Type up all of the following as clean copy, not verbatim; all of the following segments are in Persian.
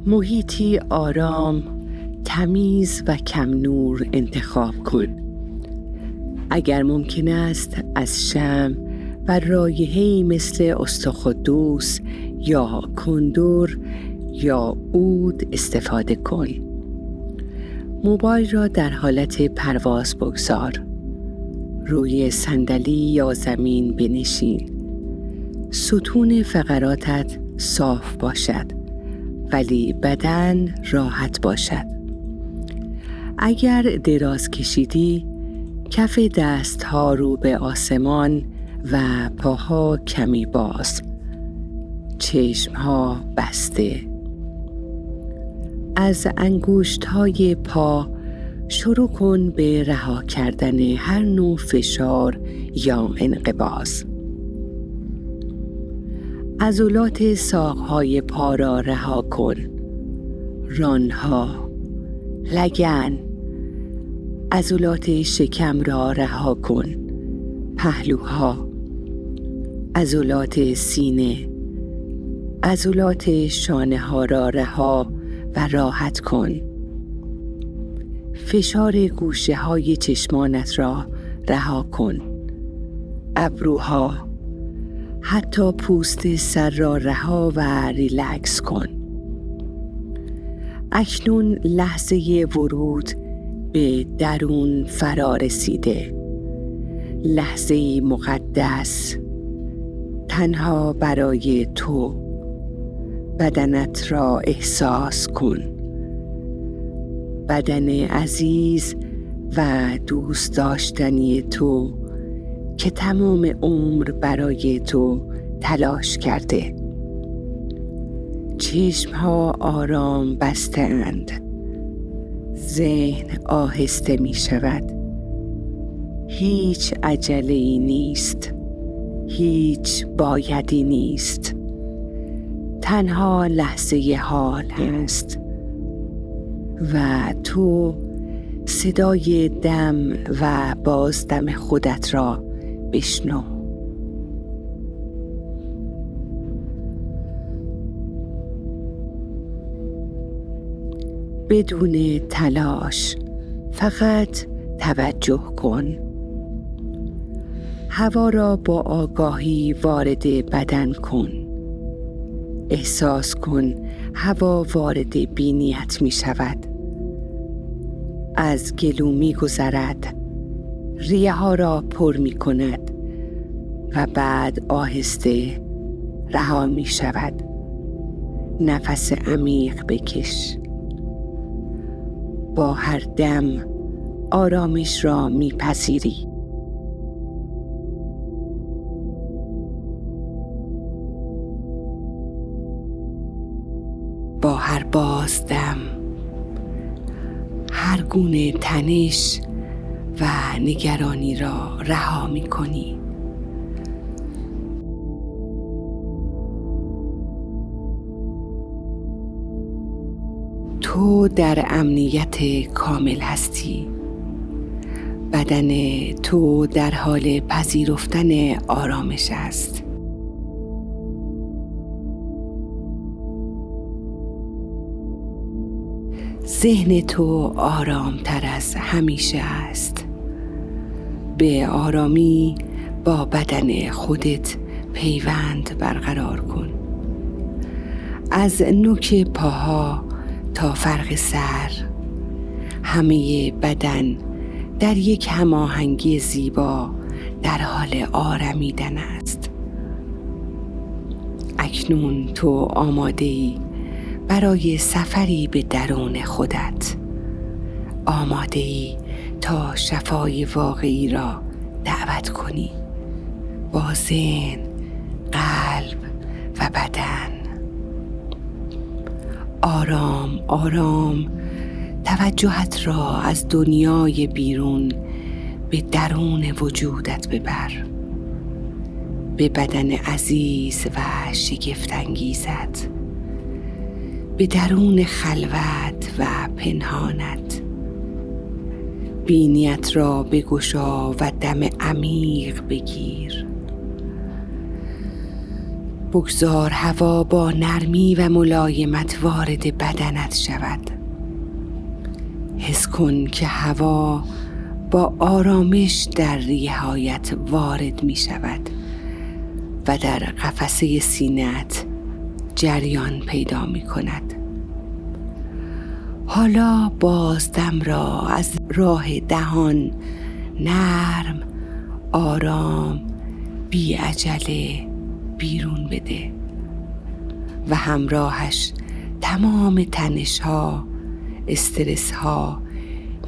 محیطی آرام، تمیز و کم نور انتخاب کن. اگر ممکن است از شمع و رایحه‌ای مثل استخوان‌دوس یا کندر یا عود استفاده کن. موبایل را در حالت پرواز بگذار. روی صندلی یا زمین بنشین. ستون فقراتت صاف باشد ولی بدن راحت باشد. اگر دراز کشیدی، کف دستها رو به آسمان و پاها کمی باز، چشمها بسته. از انگشت‌های پا شروع کن به رها کردن هر نوع فشار یا انقباض. عضلات ساق‌های پا را رها کن. ران‌ها، لگن، عضلات شکم را رها کن. پهلوها، عضلات سینه، عضلات شانه‌ها را رها و راحت کن. فشار گوشه‌های چشمانت را رها کن. ابروها، حتی پوست سر را رها و ریلکس کن. اکنون لحظه ورود به درون فرا رسیده. لحظه مقدس تنها برای تو. بدنت را احساس کن. بدن عزیز و دوست داشتنی تو که تمام عمر برای تو تلاش کرده. چشمها آرام بسته اند. ذهن آهسته می شود. هیچ عجله‌ای نیست. هیچ بایدی نیست. تنها لحظه حال هست و تو صدای دم و بازدم خودت را بشنو. بدون تلاش، فقط توجه کن. هوا را با آگاهی وارد بدن کن. احساس کن هوا وارد بینیت می شود. از گلو می گذرد. ریه ها را پر می کند و بعد آهسته رها می شود. نفس عمیق بکش. با هر دم آرامش را می پذیری. با هر بازدم هر گونه تنش و نگرانی را رها می کنی. تو در امنیت کامل هستی. بدن تو در حال پذیرفتن آرامش است. ذهن تو آرامتر از همیشه است. به آرامی با بدن خودت پیوند برقرار کن. از نوک پاها تا فرق سر، همه بدن در یک هماهنگی زیبا در حال آرمیدن است. اکنون تو آماده‌ای برای سفری به درون خودت. آماده‌ای تا شفای واقعی را دعوت کنی با ذهن، قلب و بدن. آرام آرام توجهت را از دنیای بیرون به درون وجودت ببر. به بدن عزیز و شگفت‌انگیزت. به درون خلوت و پنهانت. بینیت را بگشا و دم عمیق بگیر. بگذار هوا با نرمی و ملایمت وارد بدنت شود. حس کن که هوا با آرامش در ریه‌هایت وارد می شود و در قفسه سینه‌ات جریان پیدا می کند. حالا بازدم را از راه دهان نرم، آرام، بی عجله بیرون بده و همراهش تمام تنش‌ها، استرس‌ها،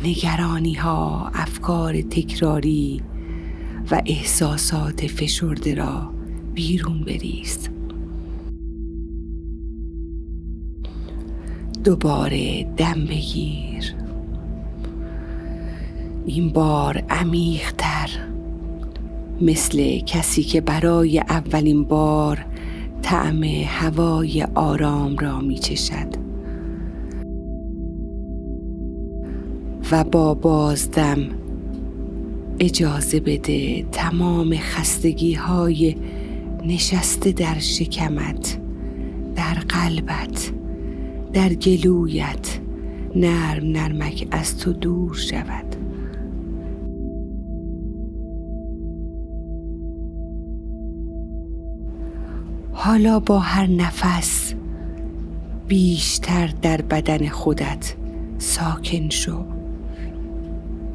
نگرانی‌ها، افکار تکراری و احساسات فشرده را بیرون بریز. دوباره دم بگیر، این بار عمیق‌تر، مثل کسی که برای اولین بار طعم هوای آرام را می‌چشد و با بازدم اجازه بده تمام خستگی‌های نشسته در شکمت، در قلبت، در گلویت نرم نرمک از تو دور شود. حالا با هر نفس بیشتر در بدن خودت ساکن شو.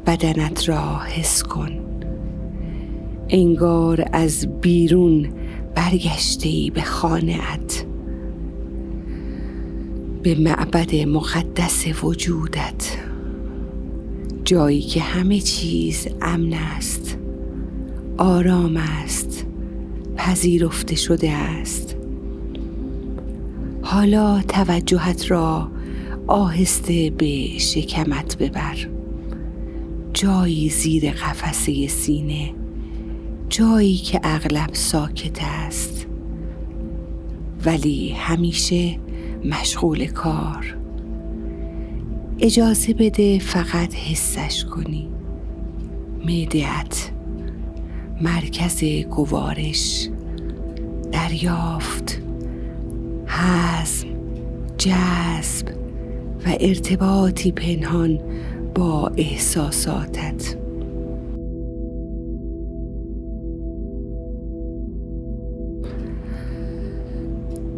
بدنت را حس کن، انگار از بیرون برگشته‌ای به خانه‌ات، به معبد مقدس وجودت، جایی که همه چیز امن است، آرام است، پذیرفته شده است. حالا توجهت را آهسته به شکمت ببر، جایی زیر قفسه سینه، جایی که اغلب ساکت است ولی همیشه مشغول کار. اجازه بده فقط حسش کنی. معده‌ات، مرکز گوارش، دریافت، هضم، جذب و ارتباطی پنهان با احساساتت.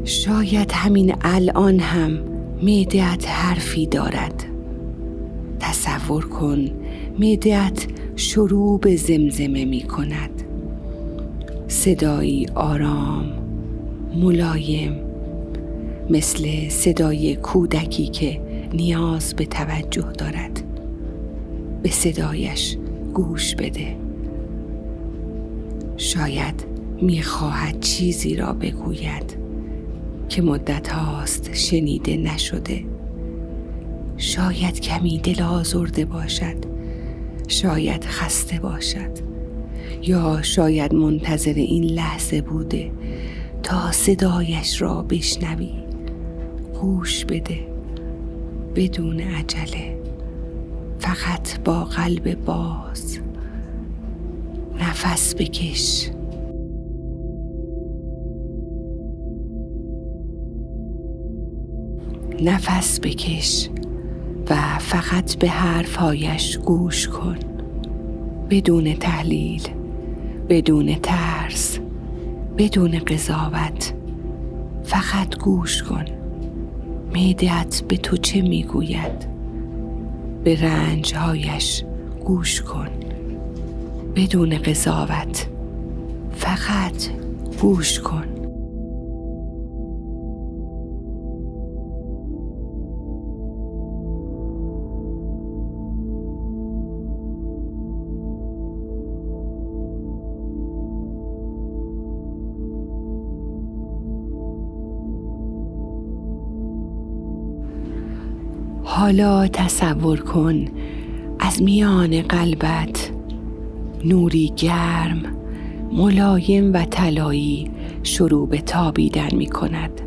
شاید همین الان هم معده‌ات حرفی دارد. تصور کن معده‌ات شروع به زمزمه می کند. صدایی آرام، ملایم، مثل صدای کودکی که نیاز به توجه دارد. به صدایش گوش بده. شاید می‌خواهد چیزی را بگوید که مدت هاست شنیده نشده. شاید کمی دل آزرده باشد، شاید خسته باشد، یا شاید منتظر این لحظه بوده تا صدایش را بشنوی. گوش بده، بدون عجله، فقط با قلب باز. نفس بکش. نفس بکش و فقط به حرفهایش گوش کن، بدون تحلیل، بدون ترس، بدون قضاوت. فقط گوش کن. معده‌ات به تو چه میگوید؟ به رنجهایش گوش کن، بدون قضاوت. فقط گوش کن. حالا تصور کن از میان قلبت نوری گرم، ملایم و طلایی شروع به تابیدن می کند.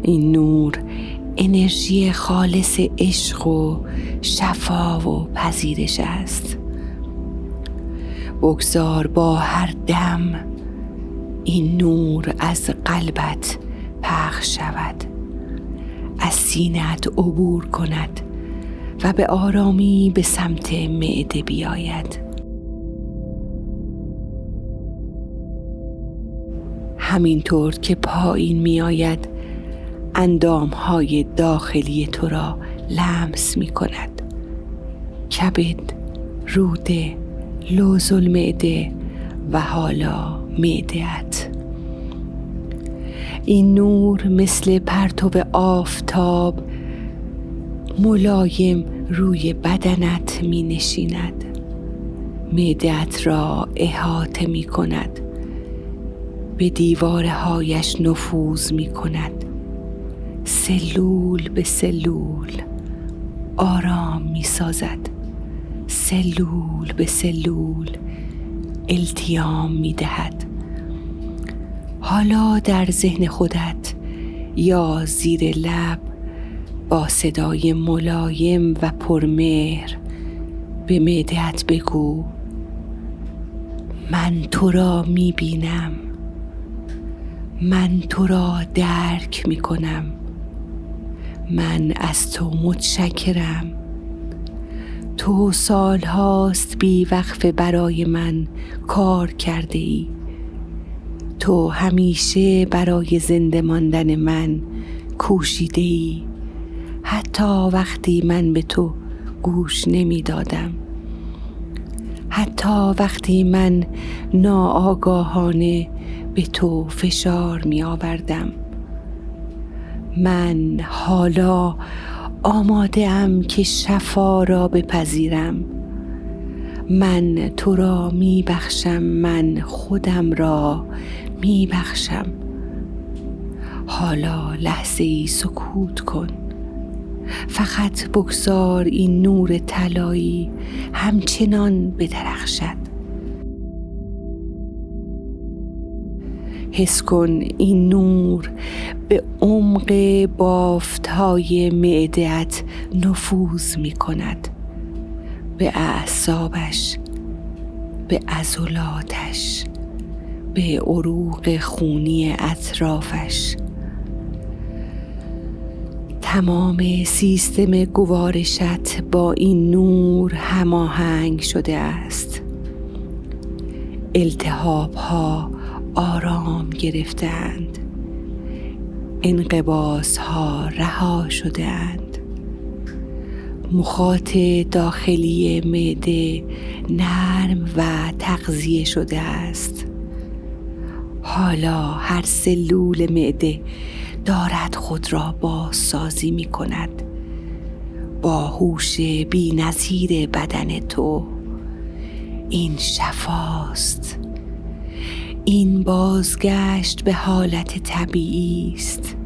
این نور انرژی خالص عشق و شفا و پذیرش است. بگذار با هر دم این نور از قلبت پخش شود، از سینه‌ات عبور کند و به آرامی به سمت معده بیاید. همینطور که پایین می آید اندامهای داخلی تو را لمس می کند. کبد، روده، لوز المعده و حالا معده‌ات. این نور مثل پرتو آفتاب ملایم روی بدنت می نشیند. معده‌ات را احاطه می کند، به دیوارهایش نفوذ می کند، سلول به سلول آرام می سازد، سلول به سلول التیام می دهد. حالا در ذهن خودت یا زیر لب با صدای ملایم و پرمهر به معده‌ات بگو: من تو را می بینم، من تو را درک می کنم، من از تو متشکرم. تو سالهاست بی وقفه برای من کار کرده ای. تو همیشه برای زنده ماندن من کوشیده ای، حتی وقتی من به تو گوش نمی دادم، حتی وقتی من ناآگاهانه به تو فشار می آوردم. من حالا آماده ام که شفا را بپذیرم. من تو را می بخشم، من خودم را می بخشم. حالا لحظه ای سکوت کن، فقط بگذار این نور طلایی همچنان بدرخشد. حس کن این نور به عمق بافت‌های معده‌ات نفوذ می کند، به اعصابش، به عضلاتش، به عروق خونی اطرافش. تمام سیستم گوارشت با این نور هماهنگ شده است. التهاب‌ها آرام گرفتند، انقباض‌ها رها شده‌اند. مخاط داخلی معده نرم و تغذیه شده است. حالا هر سلول معده دارد خود را بازسازی می کند با هوش بی‌نظیر بدن تو. این شفاست، این بازگشت به حالت طبیعی است،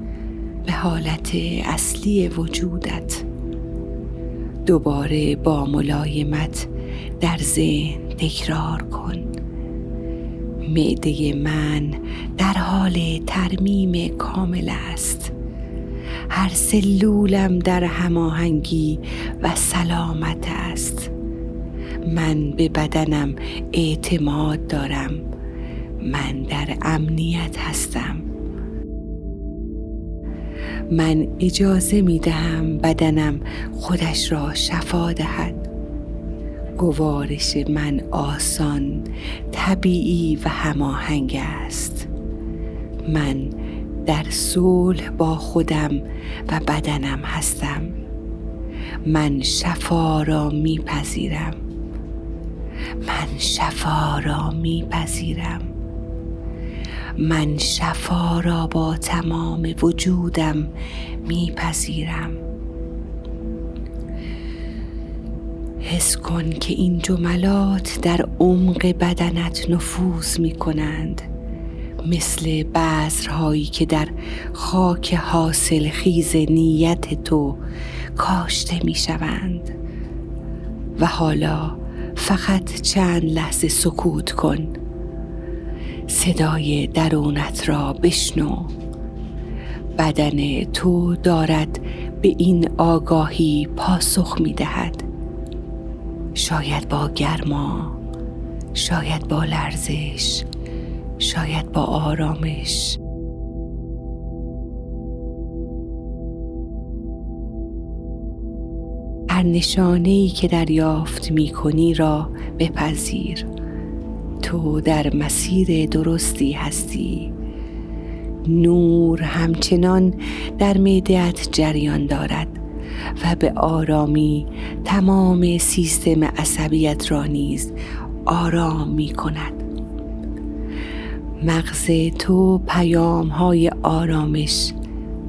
به حالت اصلی وجودت. دوباره با ملایمت در ذهن تکرار کن: معده من در حال ترمیم کامل است. هر سلولم در هماهنگی و سلامت است. من به بدنم اعتماد دارم. من در امنیت هستم. من اجازه می دهم بدنم خودش را شفا دهد. گوارش من آسان، طبیعی و هماهنگ است. من در صلح با خودم و بدنم هستم. من شفا را میپذیرم. من شفا را میپذیرم. من شفا را با تمام وجودم میپذیرم. حس کن که این جملات در عمق بدنت نفوذ می کنند، مثل بذرهایی که در خاک حاصل خیز نیت تو کاشته می شوند. و حالا فقط چند لحظه سکوت کن. صدای درونت را بشنو. بدن تو دارد به این آگاهی پاسخ می دهد. شاید با گرما، شاید با لرزش، شاید با آرامش. هر نشانه‌ای که دریافت می‌کنی را بپذیر. تو در مسیر درستی هستی. نور همچنان در معده‌ات جریان دارد و به آرامی تمام سیستم عصبیت را نیز آرام می‌کند. مغز تو پیام‌های آرامش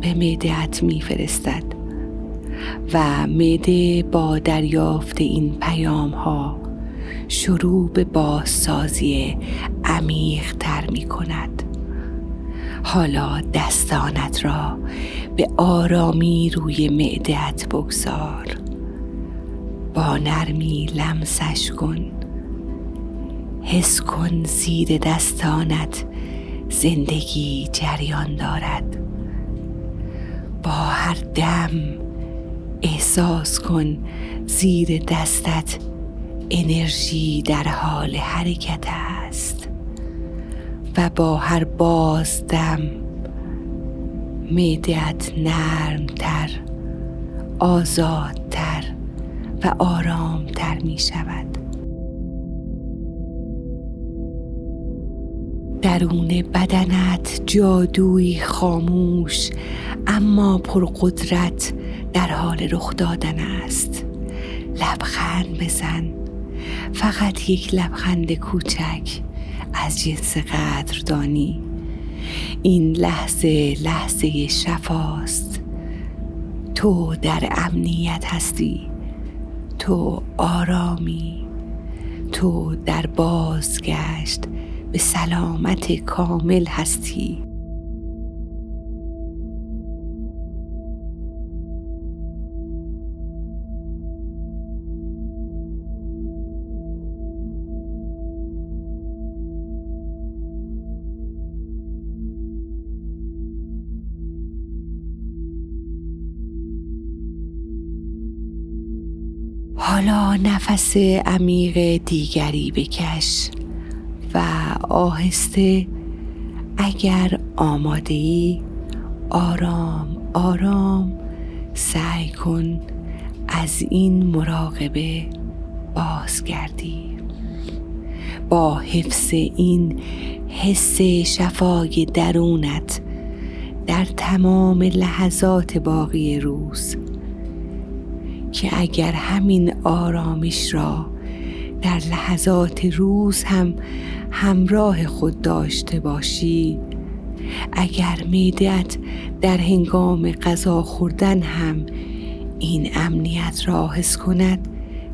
به معده‌ات می‌فرستد و معده با دریافت این پیام‌ها شروع به بازسازی عمیق‌تر می‌کند. حالا دستانت را به آرامی روی معده‌ات بگذار. با نرمی لمسش کن. حس کن زیر دستانت زندگی جریان دارد. با هر دم احساس کن زیر دستت انرژی در حال حرکت است و با هر بازدم معده‌ات نرمتر، آزادتر و آرامتر می شود. درون بدنت جادویی خاموش اما پرقدرت در حال رخ دادن است. لبخند بزن. فقط یک لبخند کوچک از جنس قدردانی. این لحظه شفاست. تو در امنیت هستی. تو آرامی. تو در بازگشت به سلامت کامل هستی. حالا نفس عمیق دیگری بکش و آهسته اگر آماده‌ای آرام آرام سعی کن از این مراقبه بازگردی. با حفظ این حس شفای درونت در تمام لحظات باقی روز که اگر همین آرامش را در لحظات روز هم همراه خود داشته باشی، اگر معده‌ات در هنگام غذا خوردن هم این امنیت را حس کند،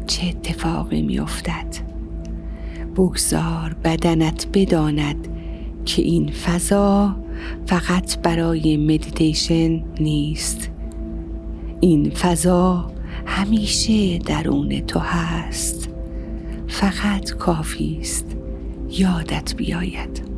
چه اتفاقی می افتد؟ بگذار بدنت بداند که این فضا فقط برای مدیتیشن نیست. این فضا همیشه درون تو هست. فقط کافی است یادت بیاید.